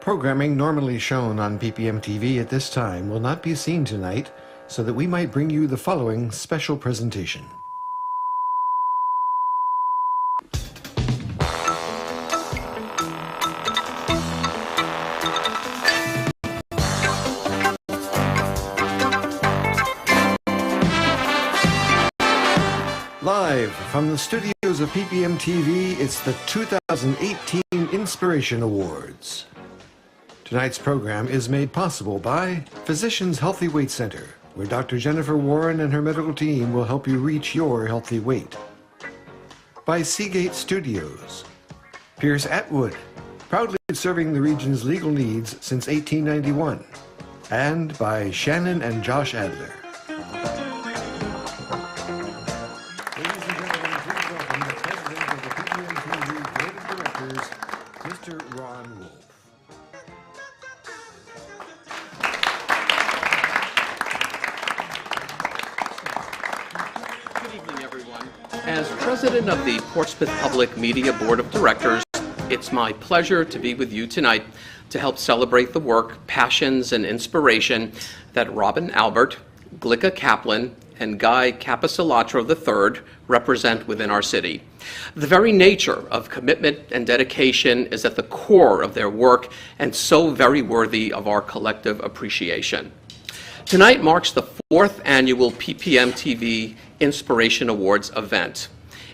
Programming normally shown on PPM TV at this time will not be seen tonight, so that we might bring you the following special presentation. Live from the studios of PPM TV, it's the 2018 Inspiration Awards. Tonight's program is made possible by Physicians Healthy Weight Center, where Dr. Jennifer Warren and her medical team will help you reach your healthy weight. By Seagate Studios, Pierce Atwood, proudly serving the region's legal needs since 1891. And by Shannon and Josh Adler. As president of the Portsmouth Public Media Board of Directors, it's my pleasure to be with you tonight to help celebrate the work, passions, and inspiration that Robin Albert, Glicka Kaplan, and Guy Capisalatro III represent within our city. The very nature of commitment and dedication is at the core of their work and so very worthy of our collective appreciation. Tonight marks the 4th annual PPM TV Inspiration Awards event.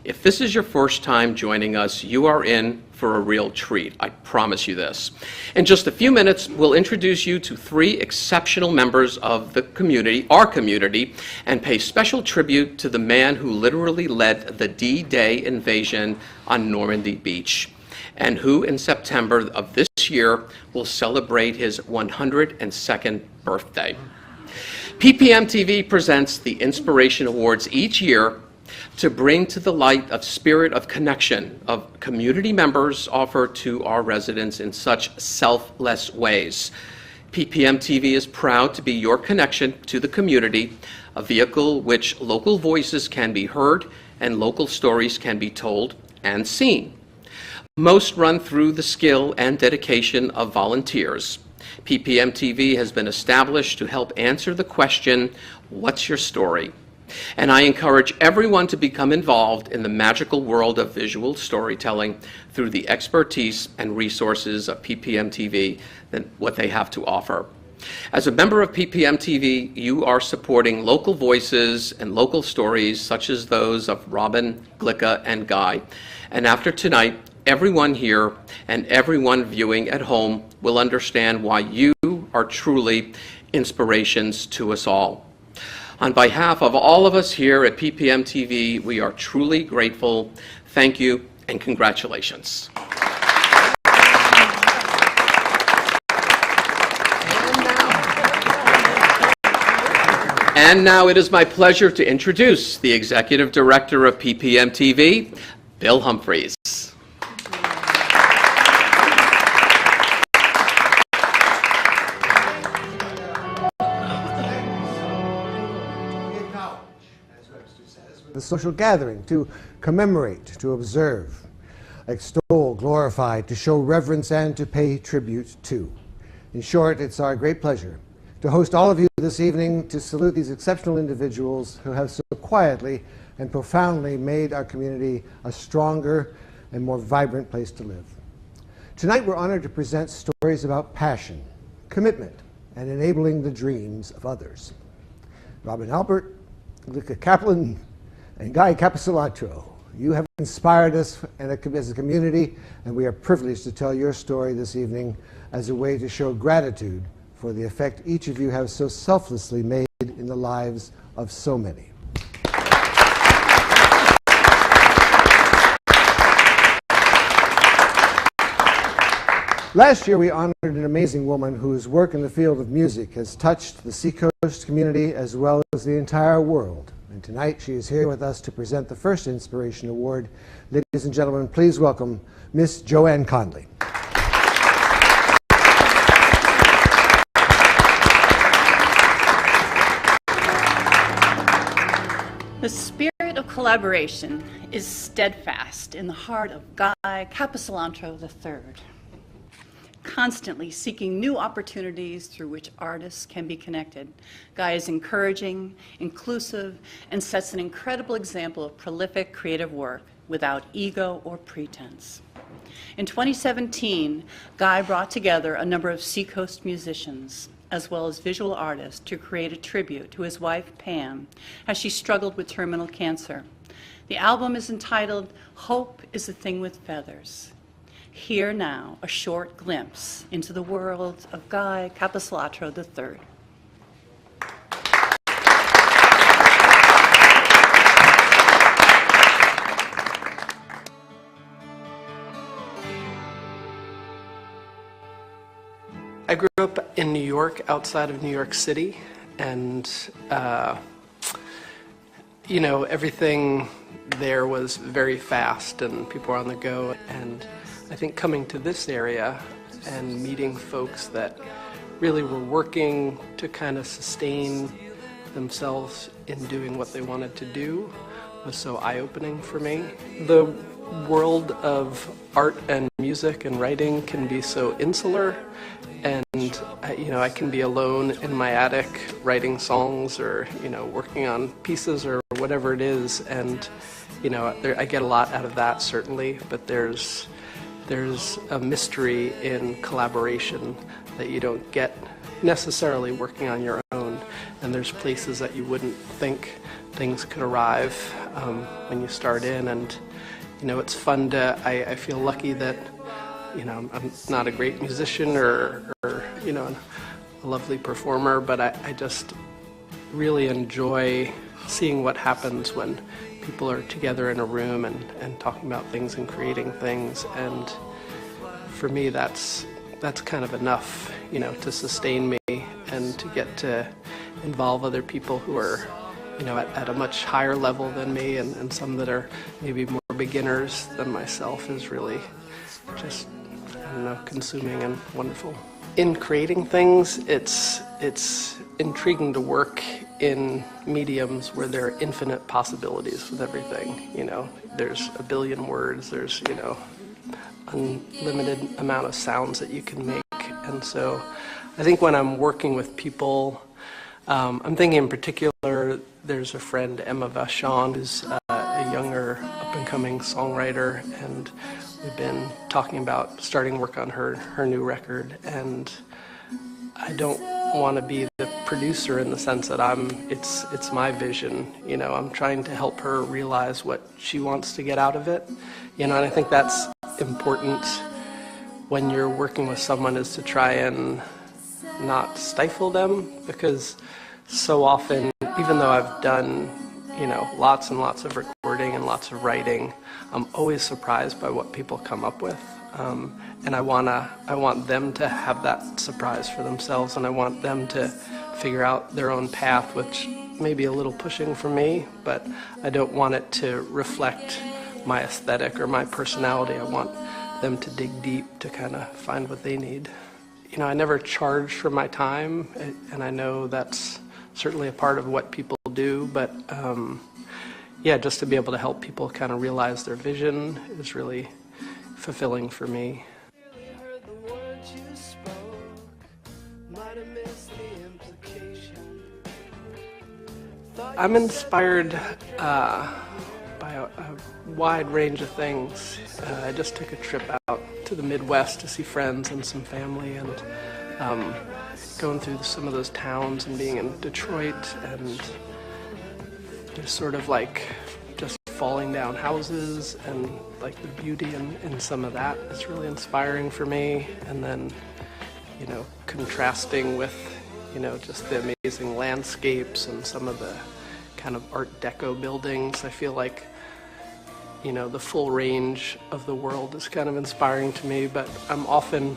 If this is your first time joining us, you are in for a real treat. I promise you this. In just a few minutes, we'll introduce you to 3 exceptional members of the community, our community, and pay special tribute to the man who literally led the D-Day invasion on Normandy Beach, and who in September of this year will celebrate his 102nd birthday. PPM TV presents the Inspiration Awards each year to bring to the light of spirit of connection of community members offer to our residents in such selfless ways. PPM TV is proud to be your connection to the community, a vehicle which local voices can be heard and local stories can be told and seen. Most run through the skill and dedication of volunteers. PPM TV has been established to help answer the question, what's your story? And I encourage everyone to become involved in the magical world of visual storytelling through the expertise and resources of PPM TV and what they have to offer. As a member of PPM TV, you are supporting local voices and local stories such as those of Robin, Glicka, and Guy. And after tonight, everyone here and everyone viewing at home will understand why you are truly inspirations to us all. On behalf of all of us here at PPM TV, we are truly grateful. Thank you and congratulations. And now it is my pleasure to introduce the Executive Director of PPM TV, Bill Humphreys. The social gathering to commemorate, to observe, extol, glorify, to show reverence, and to pay tribute to. In short, it's our great pleasure to host all of you this evening to salute these exceptional individuals who have so quietly and profoundly made our community a stronger and more vibrant place to live. Tonight we're honored to present stories about passion, commitment, and enabling the dreams of others. Robin Albert, Glicka Kaplan, and Guy Capisalatro, you have inspired us as a community, and we are privileged to tell your story this evening as a way to show gratitude for the effect each of you have so selflessly made in the lives of so many. Last year we honored an amazing woman whose work in the field of music has touched the Seacoast community as well as the entire world. And tonight she is here with us to present the first Inspiration Award. Ladies and gentlemen, please welcome Miss Joanne Conley. The spirit of collaboration is steadfast in the heart of Guy Capisalatro III. constantly seeking new opportunities through which artists can be connected. Guy is encouraging, inclusive, and sets an incredible example of prolific creative work without ego or pretense. In 2017, Guy brought together a number of Seacoast musicians as well as visual artists to create a tribute to his wife, Pam, as she struggled with terminal cancer. The album is entitled Hope is a Thing with Feathers. Hear now a short glimpse into the world of Guy Capistrano III. I grew up in New York, outside of New York City, and you know, everything there was very fast and people were on the go. And I think coming to this area and meeting folks that really were working to kind of sustain themselves in doing what they wanted to do was so eye-opening for me. The world of art and music and writing can be so insular, and you know, I can be alone in my attic writing songs or, you know, working on pieces or whatever it is, and you know, I get a lot out of that, certainly, but there's a mystery in collaboration that you don't get necessarily working on your own, and there's places that you wouldn't think things could arrive when you start in. And you know, it's fun to, I feel lucky that, you know, I'm not a great musician or you know, a lovely performer, but I just really enjoy seeing what happens when people are together in a room and talking about things and creating things. And for me, that's kind of enough, you know, to sustain me, and to get to involve other people who are, you know, at a much higher level than me, and some that are maybe more beginners than myself is really just, I don't know, consuming and wonderful. In creating things, it's intriguing to work in mediums where there are infinite possibilities with everything. You know, there's a billion words, there's, you know, unlimited amount of sounds that you can make. And so I think when I'm working with people, I'm thinking in particular, there's a friend, Emma Vachon, who's a younger up-and-coming songwriter, and we've been talking about starting work on her new record. And I don't want to be the producer in the sense that it's my vision, you know. I'm trying to help her realize what she wants to get out of it, you know. And I think that's important when you're working with someone, is to try and not stifle them, because so often, even though I've done, you know, lots and lots of recording and lots of writing, I'm always surprised by what people come up with. And I want them to have that surprise for themselves, and I want them to figure out their own path, which may be a little pushing for me, but I don't want it to reflect my aesthetic or my personality. I want them to dig deep to kind of find what they need. You know, I never charge for my time, and I know that's certainly a part of what people do, but yeah, just to be able to help people kind of realize their vision is really fulfilling for me. I'm inspired by a wide range of things. I just took a trip out to the Midwest to see friends and some family, and going through some of those towns and being in Detroit, and just sort of like just falling down houses and like the beauty in some of that is really inspiring for me. And then, you know, contrasting with, you know, just the amazing landscapes and some of the kind of Art Deco buildings. I feel like, you know, the full range of the world is kind of inspiring to me, but I'm often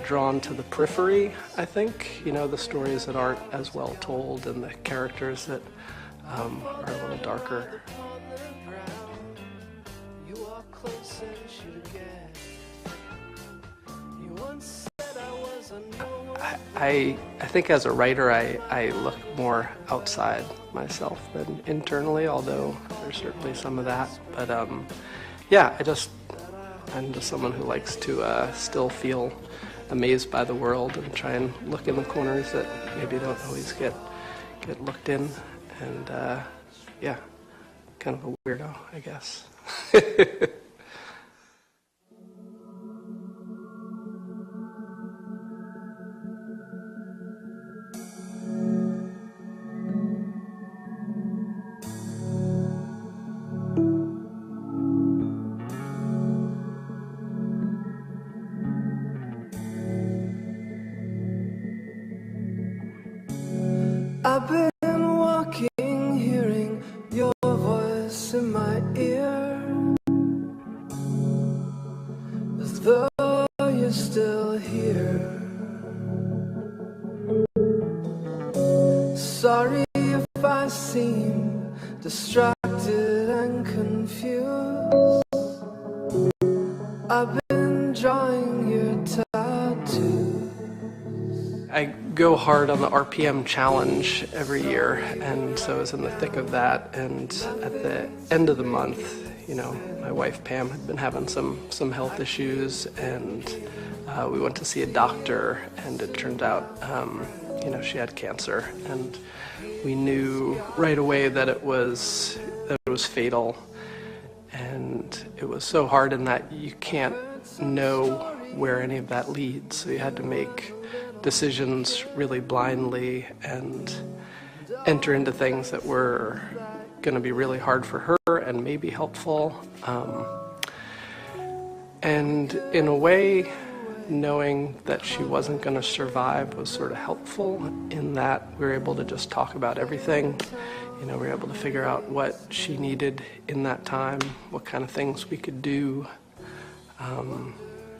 drawn to the periphery, I think. You know, the stories that aren't as well told and the characters that are a little darker. I think as a writer, I look more outside myself than internally, although there's certainly some of that. But yeah, I'm just someone who likes to still feel amazed by the world and try and look in the corners that maybe don't always get looked in. And yeah, kind of a weirdo, I guess. I've been walking, hearing your voice in my ear, as though you're still here. Sorry if I seem distracted and confused. I've been drawing your tattoo. I go hard on the RPM challenge every year, and so I was in the thick of that. And at the end of the month, you know, my wife Pam had been having some health issues, and we went to see a doctor, and it turned out, you know, she had cancer, and we knew right away that it was fatal. And it was so hard in that you can't know where any of that leads, so you had to make decisions really blindly and enter into things that were going to be really hard for her and maybe helpful. And in a way, knowing that she wasn't going to survive was sort of helpful in that we were able to just talk about everything. You know, we were able to figure out what she needed in that time, what kind of things we could do.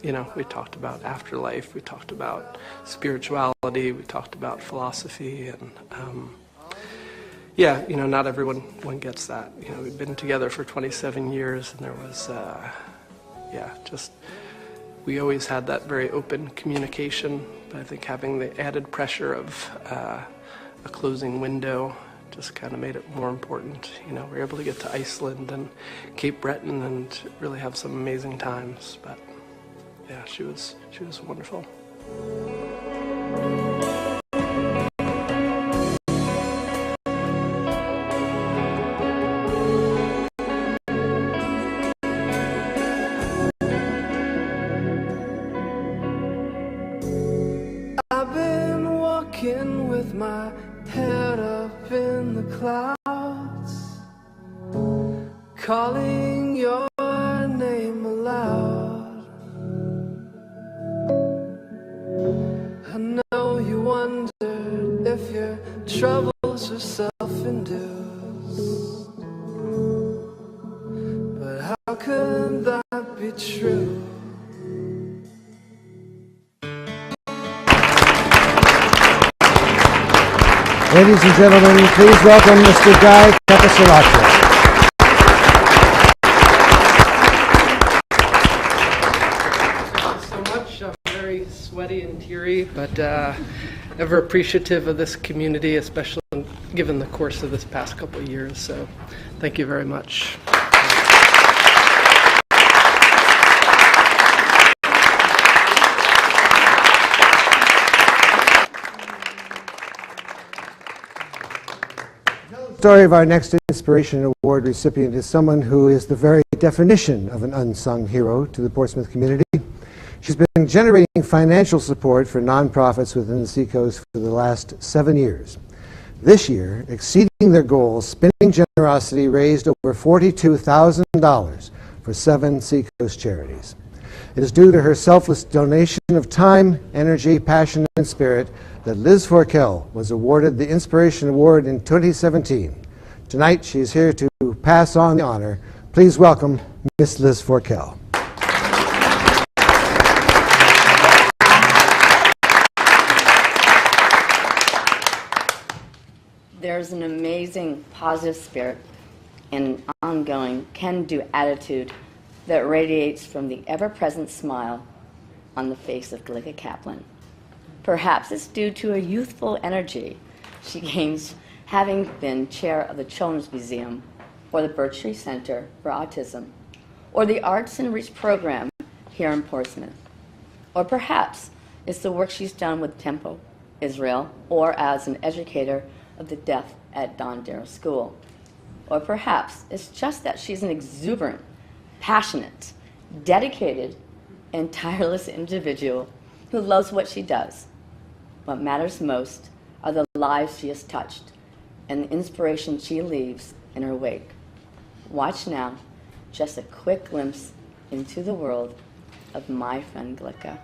You know, we talked about afterlife, we talked about spirituality, we talked about philosophy, and yeah, you know, not everyone gets that. You know, we've been together for 27 years, and there was, yeah, just, we always had that very open communication, but I think having the added pressure of a closing window just kind of made it more important. You know, we were able to get to Iceland and Cape Breton and really have some amazing times, but yeah, she was wonderful. I've been walking with my head up in the clouds, calling your name aloud. I know you wondered if your troubles were self-induced, but how could that be true? Ladies and gentlemen, please welcome Mr. Guy Capisolaccio. So much. I'm very sweaty and teary, but ever appreciative of this community, especially given the course of this past couple of years. So thank you very much. The story of our next Inspiration Award recipient is someone who is the very definition of an unsung hero to the Portsmouth community. She's been generating financial support for nonprofits within the Seacoast for the last 7 years. This year, exceeding their goals, Spinning Generosity raised over $42,000 for 7 Seacoast charities. It is due to her selfless donation of time, energy, passion, and spirit that Liz Forkel was awarded the Inspiration Award in 2017. Tonight, she is here to pass on the honor. Please welcome Miss Liz Forkel. There's an amazing positive spirit and ongoing can-do attitude that radiates from the ever-present smile on the face of Galika Kaplan. Perhaps it's due to a youthful energy she gains having been chair of the Children's Museum or the Birch Tree Center for Autism or the Arts and Reach program here in Portsmouth. Or perhaps it's the work she's done with Temple Israel, or as an educator of the deaf at Don Darrow School. Or perhaps it's just that she's an exuberant, passionate, dedicated, and tireless individual who loves what she does. What matters most are the lives she has touched and the inspiration she leaves in her wake. Watch now just a quick glimpse into the world of my friend Glica.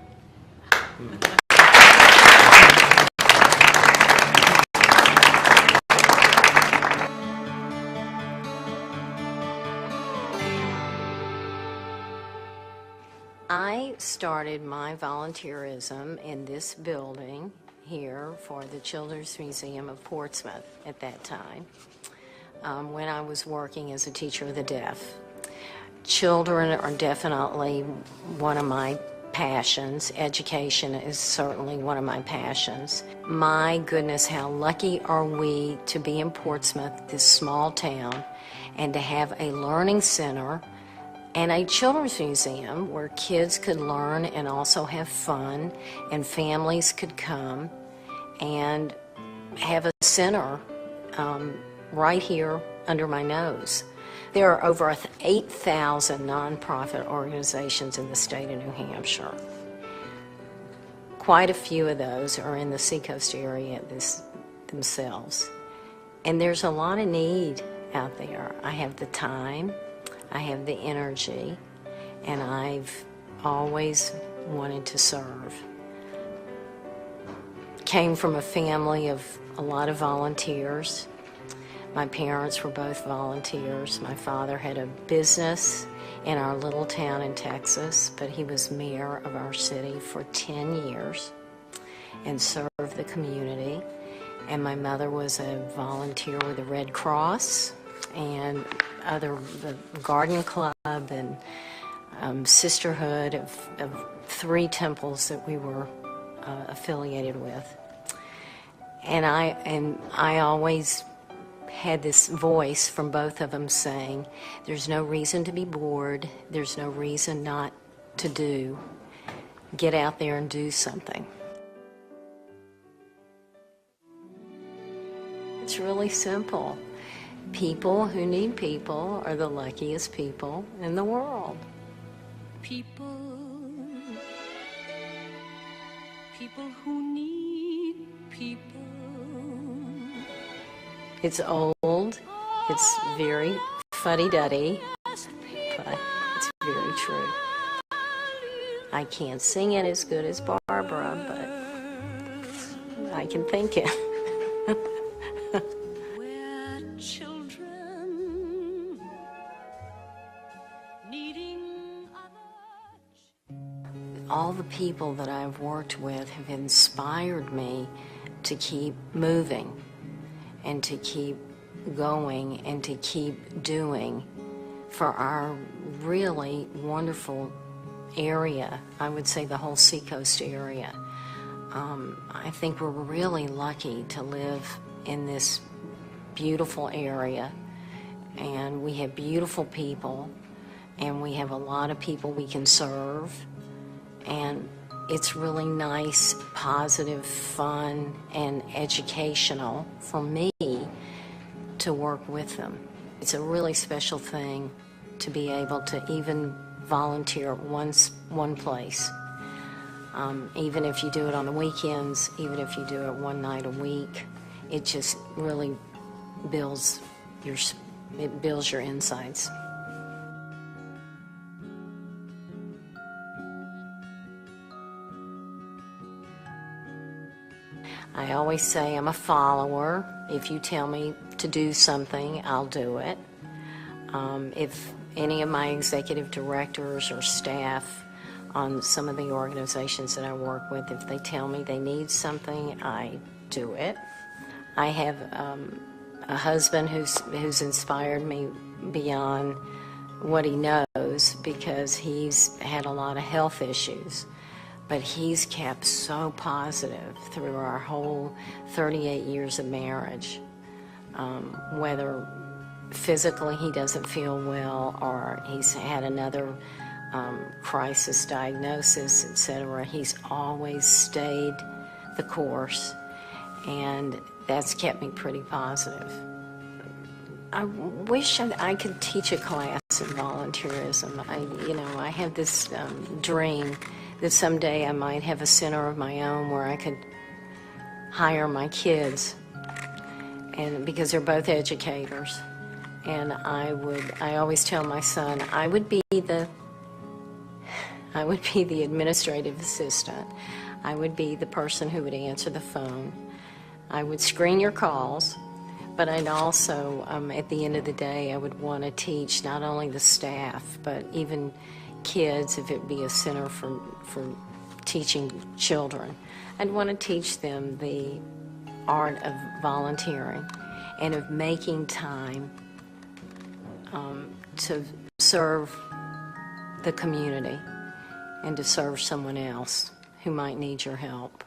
I started my volunteerism in this building here for the Children's Museum of Portsmouth at that time, when I was working as a teacher of the deaf. Children are definitely one of my passions. Education is certainly one of my passions. My goodness, how lucky are we to be in Portsmouth, this small town, and to have a learning center and a children's museum where kids could learn and also have fun, and families could come and have a center right here under my nose. There are over 8,000 nonprofit organizations in the state of New Hampshire. Quite a few of those are in the Seacoast area themselves. And there's a lot of need out there. I have the time, I have the energy, and I've always wanted to serve. Came from a family of a lot of volunteers. My parents were both volunteers. My father had a business in our little town in Texas, but he was mayor of our city for 10 years and served the community. And my mother was a volunteer with the Red Cross and the Garden Club and Sisterhood of 3 temples that we were affiliated with. And I always had this voice from both of them saying, there's no reason to be bored, there's no reason not to do. Get out there and do something. It's really simple. People who need people are the luckiest people in the world. People who need people. It's old, it's very fuddy-duddy, but it's very true. I can't sing it as good as Barbara, but I can think it. We're children needing others. All the people that I've worked with have inspired me to keep moving and to keep going and to keep doing for our really wonderful area. I would say the whole Seacoast area. I think we're really lucky to live in this beautiful area, and we have beautiful people, and we have a lot of people we can serve, and it's really nice, positive, fun, and educational for me to work with them. It's a really special thing to be able to even volunteer one place. Even if you do it on the weekends, even if you do it one night a week, it just really builds your insides. I always say I'm a follower. If you tell me to do something, I'll do it. If any of my executive directors or staff on some of the organizations that I work with, if they tell me they need something, I do it. I have a husband who's inspired me beyond what he knows, because he's had a lot of health issues. But he's kept so positive through our whole 38 years of marriage. Whether physically he doesn't feel well or he's had another crisis diagnosis, etc. He's always stayed the course, and that's kept me pretty positive. I wish I could teach a class in volunteerism. I have this dream that someday I might have a center of my own where I could hire my kids, and because they're both educators. And I always tell my son, I would be the administrative assistant. I would be the person who would answer the phone. I would screen your calls, but I'd also, at the end of the day, I would want to teach not only the staff, but even kids, if it be a center for teaching children. I'd want to teach them the art of volunteering and of making time to serve the community and to serve someone else who might need your help.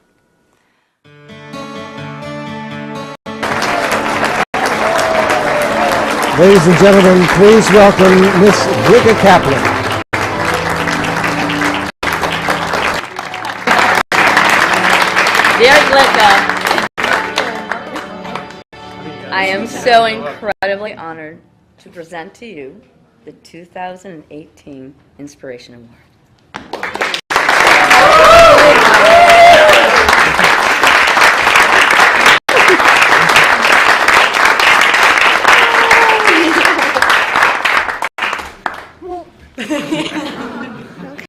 Ladies and gentlemen, please welcome Miss Glicka Kaplan. Dear Glicka, I am so incredibly honored to present to you the 2018 Inspiration Award.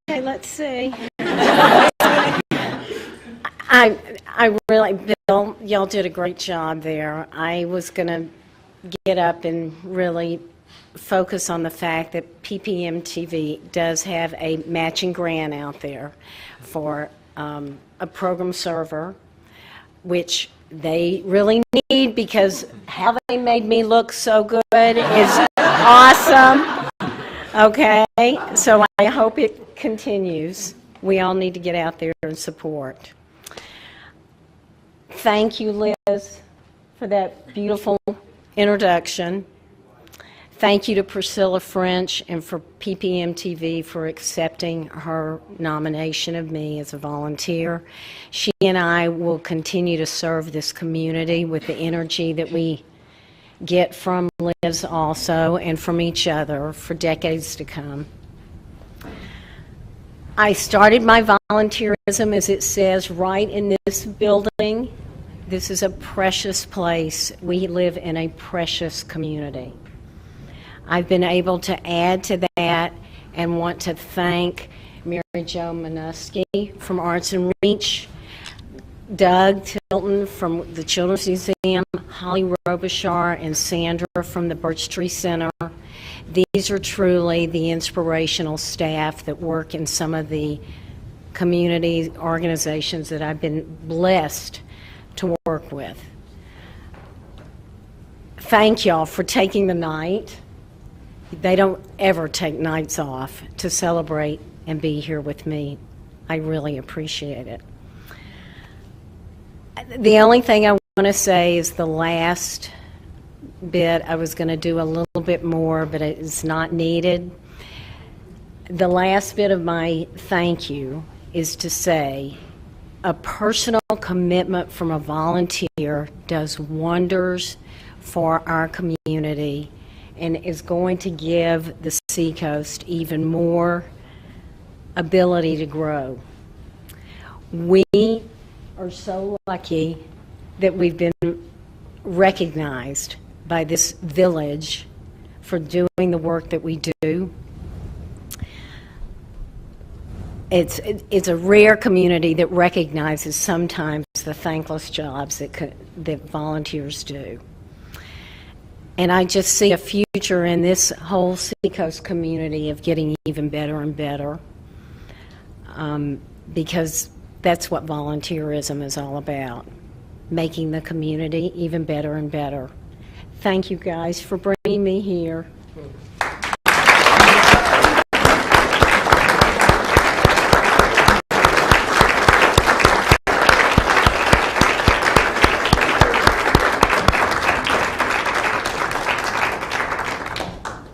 Okay, let's see. I really, Bill, y'all did a great job there. I was going to get up and really focus on the fact that PPM TV does have a matching grant out there for a program server, which they really need because how they made me look so good is awesome. Okay, so I hope it continues. We all need to get out there and support. Thank you, Liz, for that beautiful introduction. Thank you to Priscilla French and for PPM TV for accepting her nomination of me as a volunteer. She and I will continue to serve this community with the energy that we get from Liz also and from each other for decades to come. I started my volunteerism, as it says, right in this building. This is a precious place. We live in a precious community. I've been able to add to that and want to thank Mary Jo Minuski from Arts and Reach, Doug Tilton from the Children's Museum, Holly Robichar and Sandra from the Birch Tree Center. These are truly the inspirational staff that work in some of the community organizations that I've been blessed to work with. Thank y'all for taking the night. They don't ever take nights off to celebrate and be here with me. I really appreciate it. The only thing I want to say is the last bit. I was going to do a little bit more, but it's not needed. The last bit of my thank you is to say a personal commitment from a volunteer does wonders for our community and is going to give the Seacoast even more ability to grow. We are so lucky that we've been recognized by this village for doing the work that we do. It's a rare community that recognizes sometimes the thankless jobs that volunteers do. And I just see a future in this whole Seacoast community of getting even better and better, because that's what volunteerism is all about, making the community even better and better. Thank you guys for bringing me here.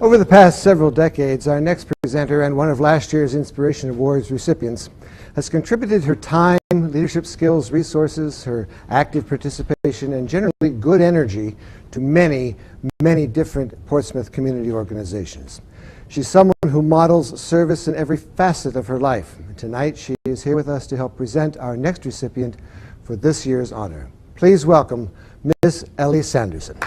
Over the past several decades, our next presenter and one of last year's Inspiration Awards recipients has contributed her time, leadership skills, resources, her active participation, and generally good energy to many, many different Portsmouth community organizations. She's someone who models service in every facet of her life. Tonight, she is here with us to help present our next recipient for this year's honor. Please welcome Miss Ellie Sanderson.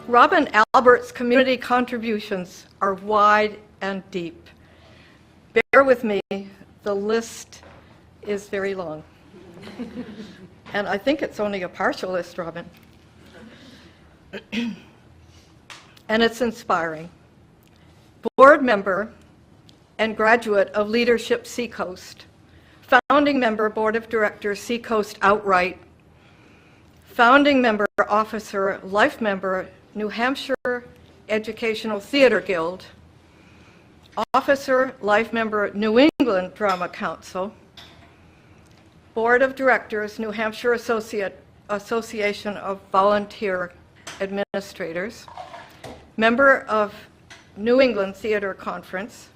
Robin Albert's community contributions are wide and deep. Bear with me, the list is very long. And I think it's only a partial list, Robin. And it's inspiring. Board member and graduate of Leadership Seacoast. Founding member, Board of Directors, Seacoast Outright. Founding member, officer, life member, New Hampshire Educational Theater Guild. Officer, life member, New England Drama Council. Board of Directors, New Hampshire Association of Volunteer Administrators. Member of New England Theater Conference.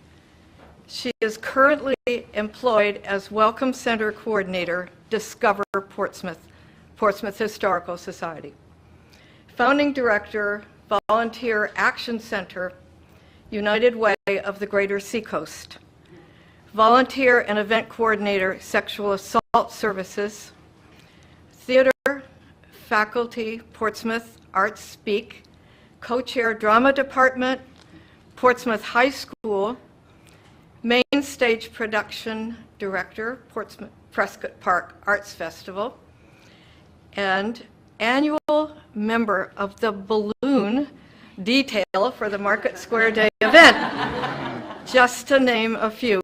She is currently employed as Welcome Center Coordinator, Discover Portsmouth, Portsmouth Historical Society. Founding Director, Volunteer Action Center, United Way of the Greater Seacoast. Volunteer and Event Coordinator, Sexual Assault Services. Theater Faculty, Portsmouth Arts Speak. Co-chair Drama Department, Portsmouth High School. Main Stage Production Director, Portsmouth Prescott Park Arts Festival. And annual member of the balloon detail for the Market Square Day event, just to name a few.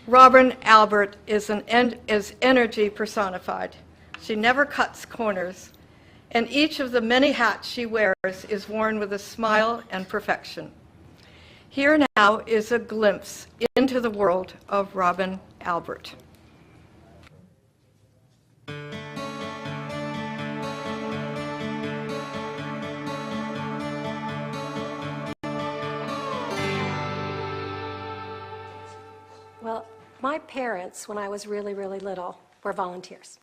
Robin Albert is energy personified. She never cuts corners, and each of the many hats she wears is worn with a smile and perfection. Here now is a glimpse into the world of Robin Albert. Well, my parents, when I was really, really little, were volunteers.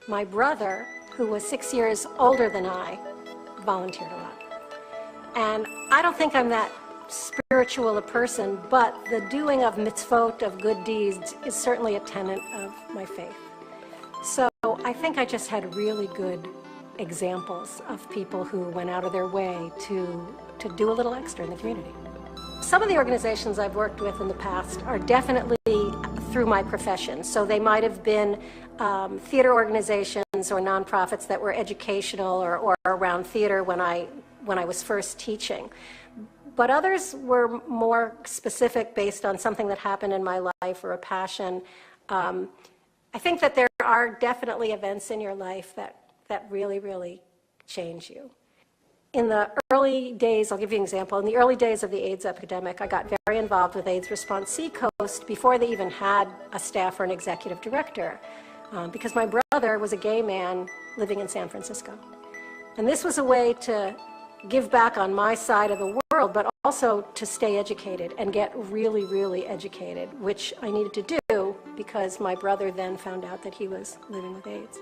My brother, who was 6 years older than I, volunteered a lot. And I don't think I'm that spiritual a person, but the doing of mitzvot, of good deeds, is certainly a tenet of my faith. So I think I just had really good examples of people who went out of their way to do a little extra in the community. Some of the organizations I've worked with in the past are definitely through my profession. So they might have been theater organizations or nonprofits that were educational or around theater when I was first teaching. But others were more specific based on something that happened in my life or a passion. I think that there are definitely events in your life that really, really change you. In the early days, I'll give you an example, in the early days of the AIDS epidemic, I got very involved with AIDS Response Seacoast before they even had a staff or an executive director, because my brother was a gay man living in San Francisco. And this was a way to give back on my side of the world, but also to stay educated and get really, really educated, which I needed to do because my brother then found out that he was living with AIDS.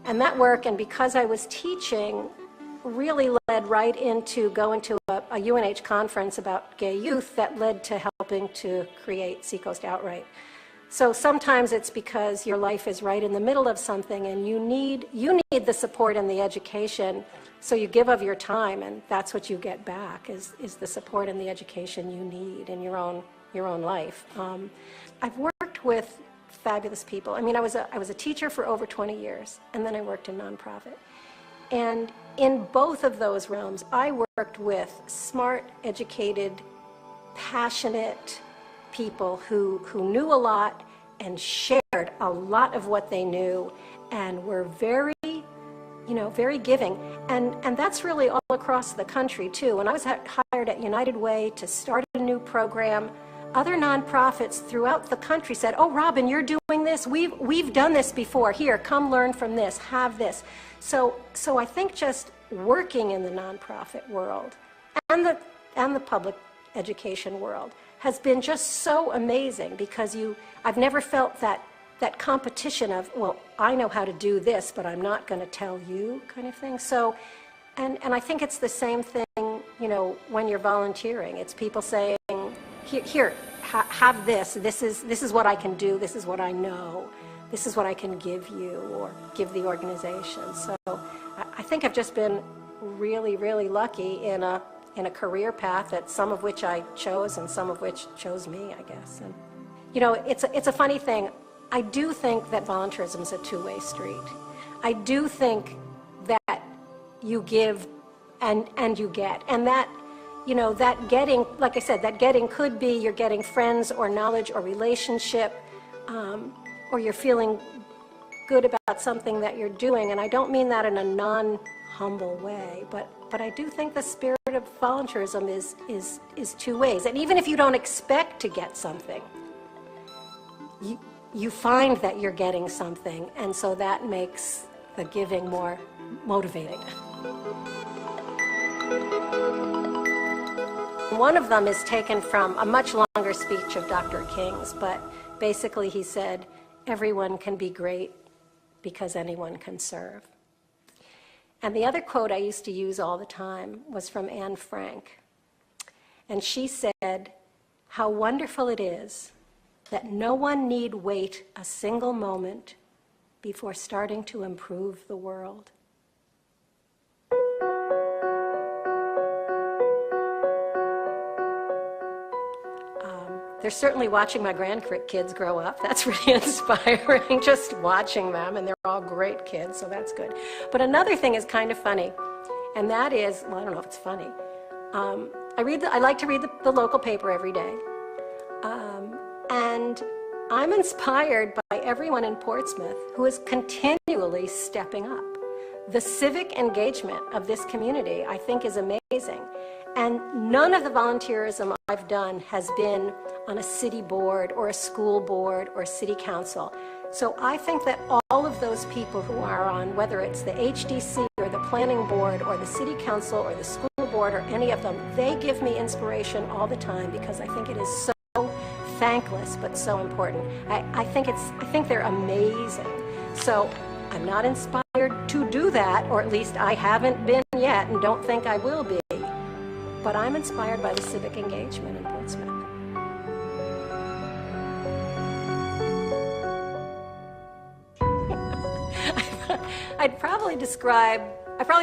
And that work, and because I was teaching, really led right into going to a UNH conference about gay youth that led to helping to create Seacoast Outright. So sometimes it's because your life is right in the middle of something and you need the support and the education, so you give of your time, and that's what you get back is the support and the education you need in your own life. I've worked with fabulous people. I mean, I was a teacher for over 20 years, and then I worked in nonprofit. And in both of those realms, I worked with smart, educated, passionate people who knew a lot and shared a lot of what they knew and were very very giving. And that's really all across the country, too. When I was hired at United Way to start a new program, other nonprofits throughout the country said, "Oh, Robin, you're doing this. We've done this before. Here, come learn from this. Have this." So I think just working in the nonprofit world and the public education world has been just so amazing, because I've never felt that competition of, well, I know how to do this, but I'm not going to tell you, kind of thing. So, and I think it's the same thing, when you're volunteering. It's people saying, here, have this. This is what I can do. This is what I know. This is what I can give you or give the organization. So I think I've just been really, really lucky in a career path, that some of which I chose and some of which chose me, I guess. And it's a funny thing. I do think that volunteerism is a two-way street. I do think that you give and you get, and that that getting, like I said, that getting could be you're getting friends or knowledge or relationship, or you're feeling good about something that you're doing. And I don't mean that in a non-humble way, but I do think the spirit of volunteerism is two ways. And even if you don't expect to get something, you find that you're getting something, and so that makes the giving more motivating. One of them is taken from a much longer speech of Dr. King's, but basically he said, "Everyone can be great because anyone can serve." And the other quote I used to use all the time was from Anne Frank. And she said, "How wonderful it is that no one need wait a single moment before starting to improve the world." They're certainly watching my grandkids grow up. That's really inspiring, just watching them, and they're all great kids, so that's good. But another thing is kind of funny, and that is, well, I don't know if it's funny. I like to read the local paper every day. And I'm inspired by everyone in Portsmouth who is continually stepping up. The civic engagement of this community, I think, is amazing. And none of the volunteerism I've done has been on a city board or a school board or a city council. So I think that all of those people who are on, whether it's the HDC or the planning board or the city council or the school board or any of them, they give me inspiration all the time, because I think it is so thankless but so important. I think they're amazing. So I'm not inspired to do that, or at least I haven't been yet and don't think I will be. But I'm inspired by the civic engagement in Portsmouth. I probably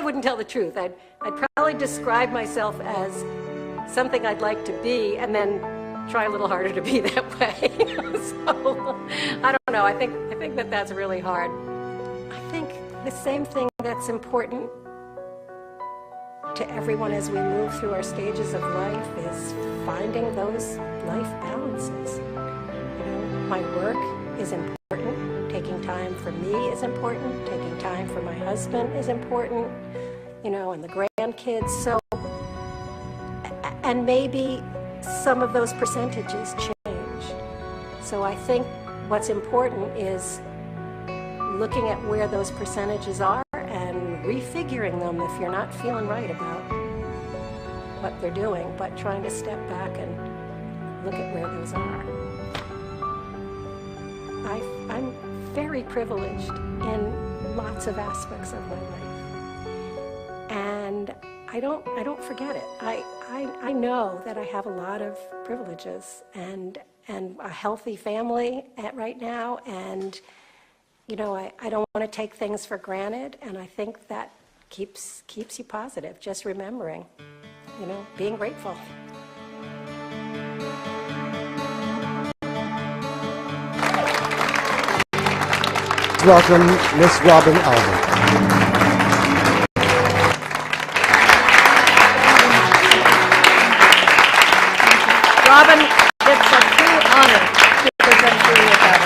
wouldn't tell the truth. I'd probably describe myself as something I'd like to be, and then try a little harder to be that way. So, I don't know. I think that that's really hard. I think the same thing that's important to everyone as we move through our stages of life is finding those life balances. My work is important. Taking time for me is important. Taking time for my husband is important. And the grandkids. So, and maybe some of those percentages change. So I think what's important is looking at where those percentages are and refiguring them if you're not feeling right about what they're doing, but trying to step back and look at where those are. I'm very privileged in lots of aspects of my life, and I don't forget it. I know that I have a lot of privileges and a healthy family right now, and I don't want to take things for granted, and I think that keeps you positive. Just remembering, being grateful. Welcome, Miss Robin Albert. Robin, it's a true honor to present to you about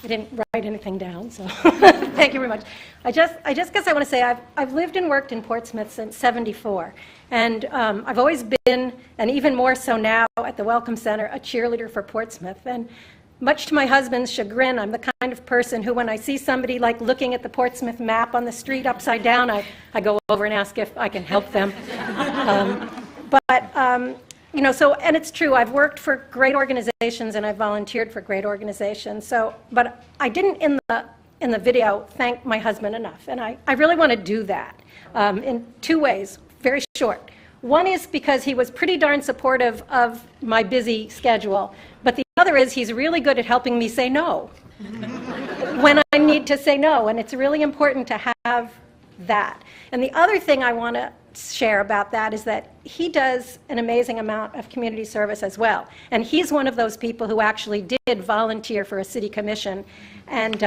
it. I didn't write anything down, so thank you very much. I just guess I want to say I've lived and worked in Portsmouth since '74, and I've always been, and even more so now at the Welcome Center, a cheerleader for Portsmouth. And much to my husband's chagrin, I'm the kind of person who, when I see somebody like looking at the Portsmouth map on the street upside down, I go over and ask if I can help them. You know, so, and it's true, I've worked for great organizations and I've volunteered for great organizations. So, but I didn't in the video thank my husband enough, and I really want to do that in two ways, very short. One is because he was pretty darn supportive of my busy schedule, but the other is he's really good at helping me say no when I need to say no, and it's really important to have that. And the other thing I want to share about that is that he does an amazing amount of community service as well. And he's one of those people who actually did volunteer for a city commission, and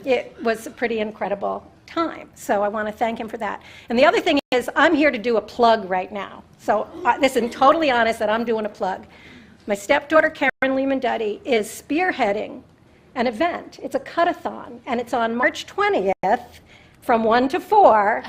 it was a pretty incredible time. So I want to thank him for that. And the other thing is I'm here to do a plug right now. So this is totally honest that I'm doing a plug. My stepdaughter Karen Lehman Duddy is spearheading an event. It's a cut-a-thon, and it's on March 20th from 1 to 4.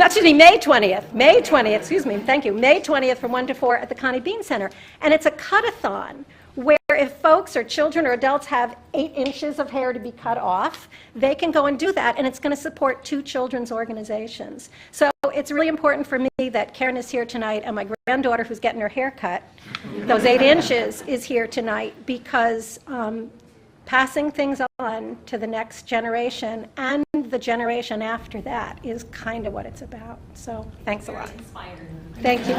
Actually, May 20th, excuse me, thank you, May 20th from 1 to 4 at the Connie Bean Center. And it's a cut-a-thon where if folks or children or adults have 8 inches of hair to be cut off, they can go and do that, and it's going to support 2 children's organizations. So it's really important for me that Karen is here tonight, and my granddaughter who's getting her hair cut, those 8 inches, is here tonight, because passing things on to the next generation and the generation after that is kind of what it's about. So thanks a lot. Thank you.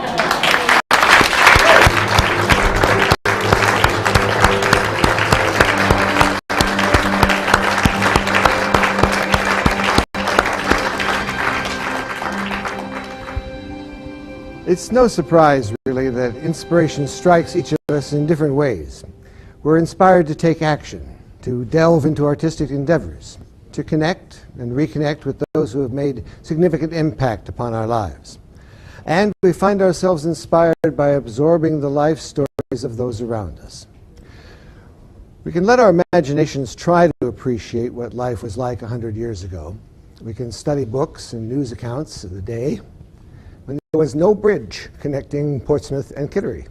It's no surprise, really, that inspiration strikes each of us in different ways. We're inspired to take action, to delve into artistic endeavors, to connect and reconnect with those who have made significant impact upon our lives. And we find ourselves inspired by absorbing the life stories of those around us. We can let our imaginations try to appreciate what life was like 100 years ago. We can study books and news accounts of the day when there was no bridge connecting Portsmouth and Kittery.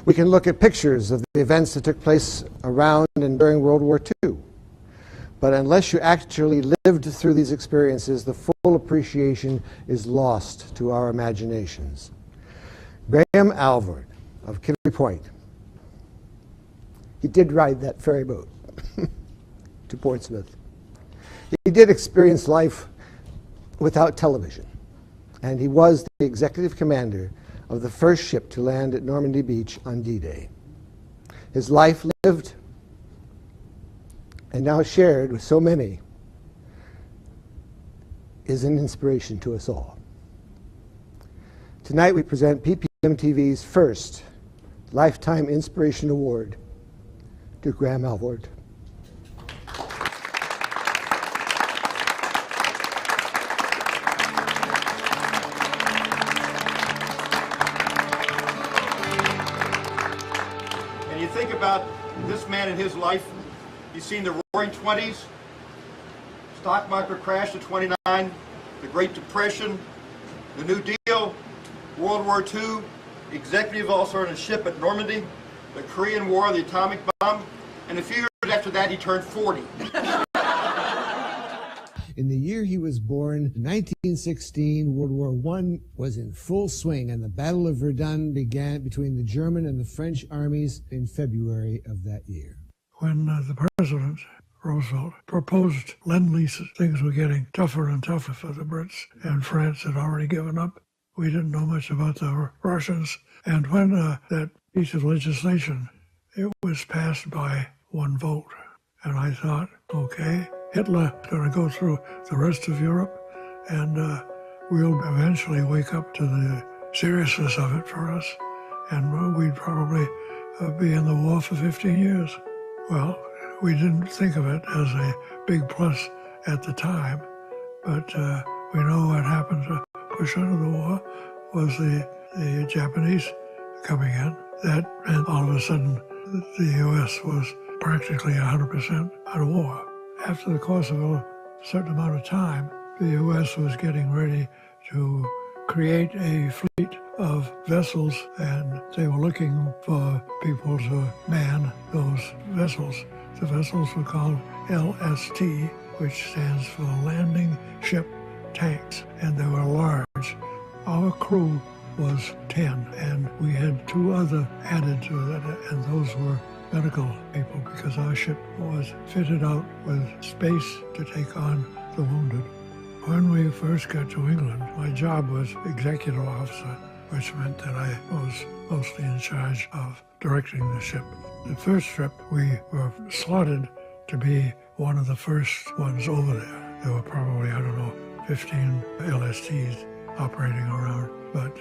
We can look at pictures of the events that took place around and during World War II. But unless you actually lived through these experiences, the full appreciation is lost to our imaginations. Graham Alvord of Kittery Point, he did ride that ferry boat to Portsmouth. He did experience life without television, and he was the executive commander of the first ship to land at Normandy Beach on D-Day. His life lived and now shared with so many is an inspiration to us all. Tonight we present PPM TV's first Lifetime Inspiration Award to Graham Alvord. And you think about this man in his life, you've seen the Roaring '20s, stock market crash of '29, the Great Depression, the New Deal, World War II, executive also on a ship at Normandy, the Korean War, the atomic bomb, and a few years after that he turned 40. In the year he was born, 1916, World War I was in full swing, and the Battle of Verdun began between the German and the French armies in February of that year. When the president, Roosevelt, proposed Lend-Lease, things were getting tougher and tougher for the Brits, and France had already given up. We didn't know much about the Russians, and when that piece of legislation, it was passed by 1 vote, and I thought, okay, Hitler's going to go through the rest of Europe, and we'll eventually wake up to the seriousness of it for us, and we'd probably be in the war for 15 years. Well, we didn't think of it as a big plus at the time, but we know what happened to push into the war was the Japanese coming in. That meant all of a sudden the U.S. was practically 100% out of war. After the course of a certain amount of time, the U.S. was getting ready to create a fleet of vessels, and they were looking for people to man those vessels. The vessels were called LST, which stands for Landing Ship Tanks, and they were large. Our crew was 10, and we had 2 other added to that, and those were medical people, because our ship was fitted out with space to take on the wounded. When we first got to England, my job was executive officer, which meant that I was mostly in charge of directing the ship. The first trip, we were slotted to be one of the first ones over there. There were probably, 15 LSTs operating around, but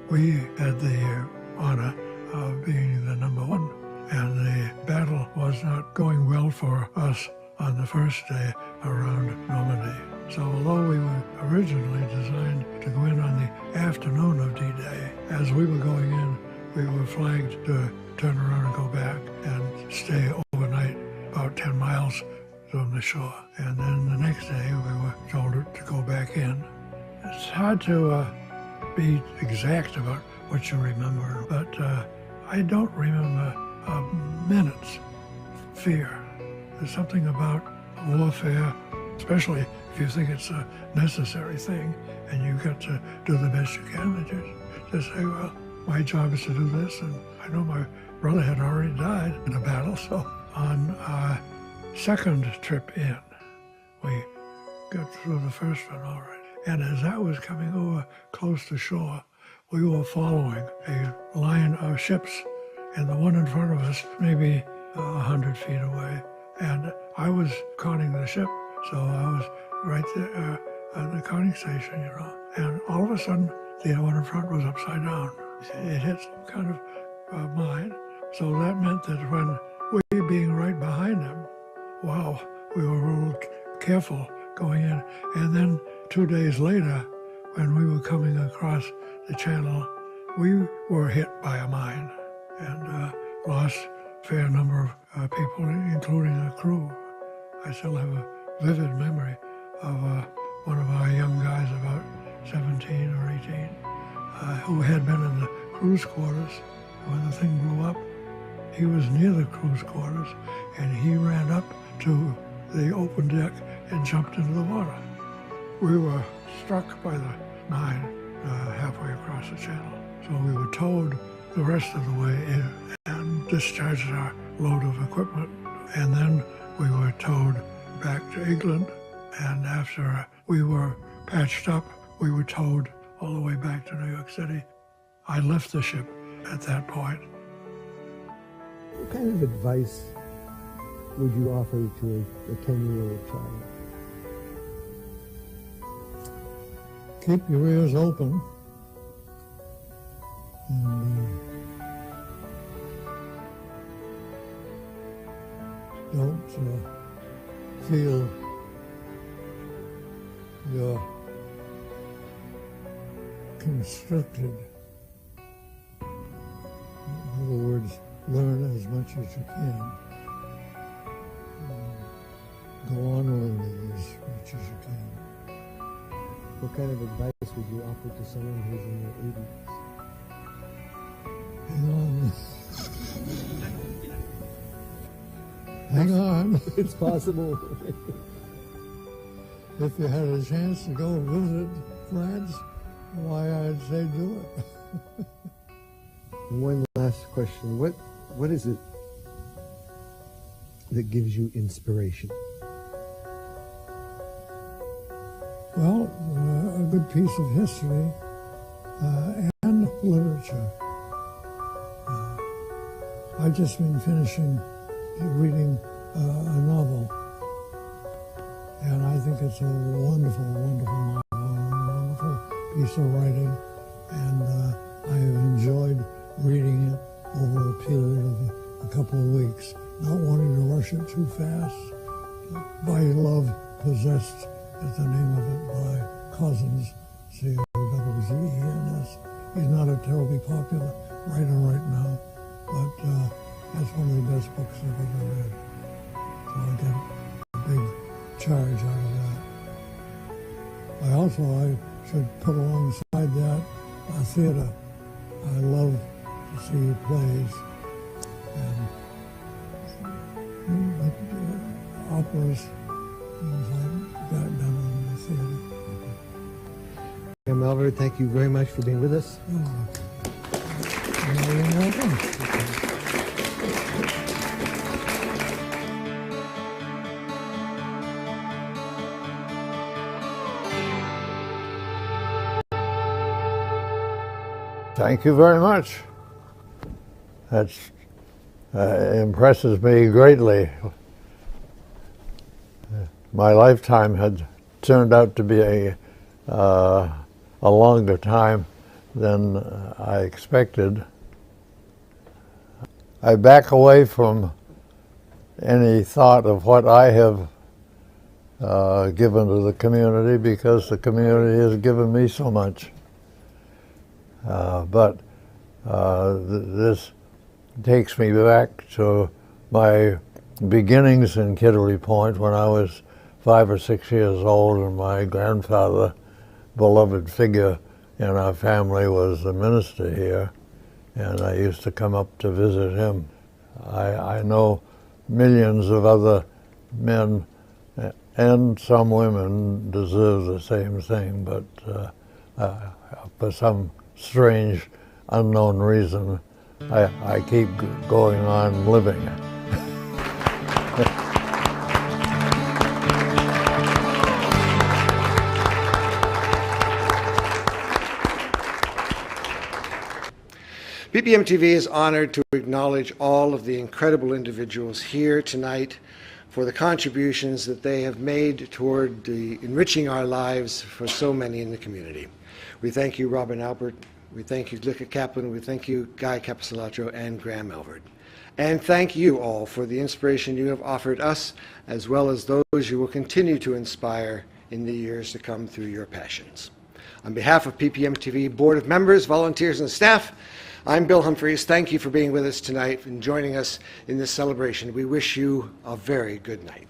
we had the honor of being the number 1. And the battle was not going well for us on the first day around Normandy. So although we were originally designed to go in on the afternoon of D-Day, as we were going in, we were flagged to turn around and go back and stay overnight about 10 miles from the shore. And then the next day we were told to go back in. It's hard to be exact about what you remember, but I don't remember minutes fear. There's something about warfare, especially if you think it's a necessary thing and you've got to do the best you can, that you just say, well, my job is to do this, and I know my brother had already died in a battle. So on our second trip in, we got through the first one all right. And as that was coming over close to shore, we were following a line of ships, and the one in front of us maybe 100 feet away. And I was counting the ship, so I was right there at the counting station, And all of a sudden, the one in front was upside down. It hit some kind of mine. So that meant that when we being right behind them, wow, we were a little careful going in. And then 2 days later, when we were coming across the channel, we were hit by a mine and lost a fair number of people, including a crew. I still have a vivid memory of one of our young guys, about 17 or 18, who had been in the crew's quarters. When the thing blew up, he was near the crew's quarters, and he ran up to the open deck and jumped into the water. We were struck by the mine halfway across the channel, so we were towed the rest of the way in and discharged our load of equipment, and then we were towed back to England, and after we were patched up, we were towed all the way back to New York City. I left the ship at that point. What kind of advice would you offer to a 10-year-old child? Keep your ears open and don't feel you're constricted. In other words, learn as much as you can. Go on learning as much as you can. What kind of advice would you offer to someone who's in their 80s? Hang on. Hang on. It's possible. If you had a chance to go visit France, why, I'd say do it. One last question. What is it that gives you inspiration? Well, a good piece of history and literature. I've just been finishing reading a novel, and I think it's a wonderful, wonderful novel, a wonderful piece of writing, and I have enjoyed reading it over a period of a couple of weeks, not wanting to rush it too fast. By Love Possessed is the name of it, by Cozzens, C-O-Z-Z-E-N-S. He's not a terribly popular writer right now, but That's one of the best books I've ever read. So I get a big charge out of that. I should put alongside that a theater. I love to see plays and operas, things like that done in the theater. Graham Elvard, thank you very much for being with us. You're welcome. Thank you very much. That impresses me greatly. My lifetime had turned out to be a longer time than I expected. I back away from any thought of what I have given to the community because the community has given me so much. But this takes me back to my beginnings in Kittery Point when I was 5 or 6 years old, and my grandfather, beloved figure in our family, was the minister here, and I used to come up to visit him. I know millions of other men and some women deserve the same thing, but for some strange, unknown reason, I keep going on living. PPM TV is honored to acknowledge all of the incredible individuals here tonight for the contributions that they have made toward enriching our lives for so many in the community. We thank you, Robin Albert. We thank you, Glica Kaplan. We thank you, Guy Capisalatro and Graham Elvard. And thank you all for the inspiration you have offered us, as well as those you will continue to inspire in the years to come through your passions. On behalf of PPM TV Board of Members, volunteers, and staff, I'm Bill Humphreys. Thank you for being with us tonight and joining us in this celebration. We wish you a very good night.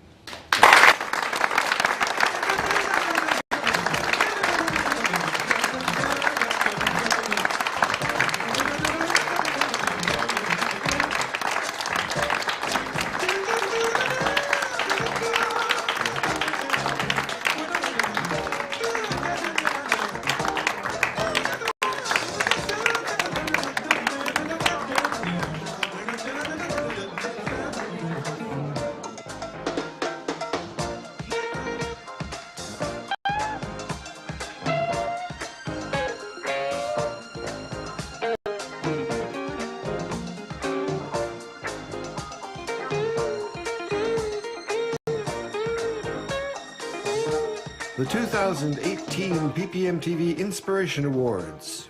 The 2018 PPM TV Inspiration Awards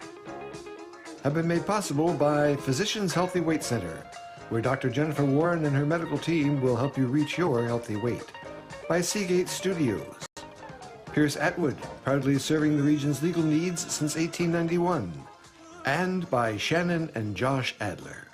have been made possible by Physicians Healthy Weight Center, where Dr. Jennifer Warren and her medical team will help you reach your healthy weight. By Seagate Studios, Pierce Atwood, proudly serving the region's legal needs since 1891. And by Shannon and Josh Adler.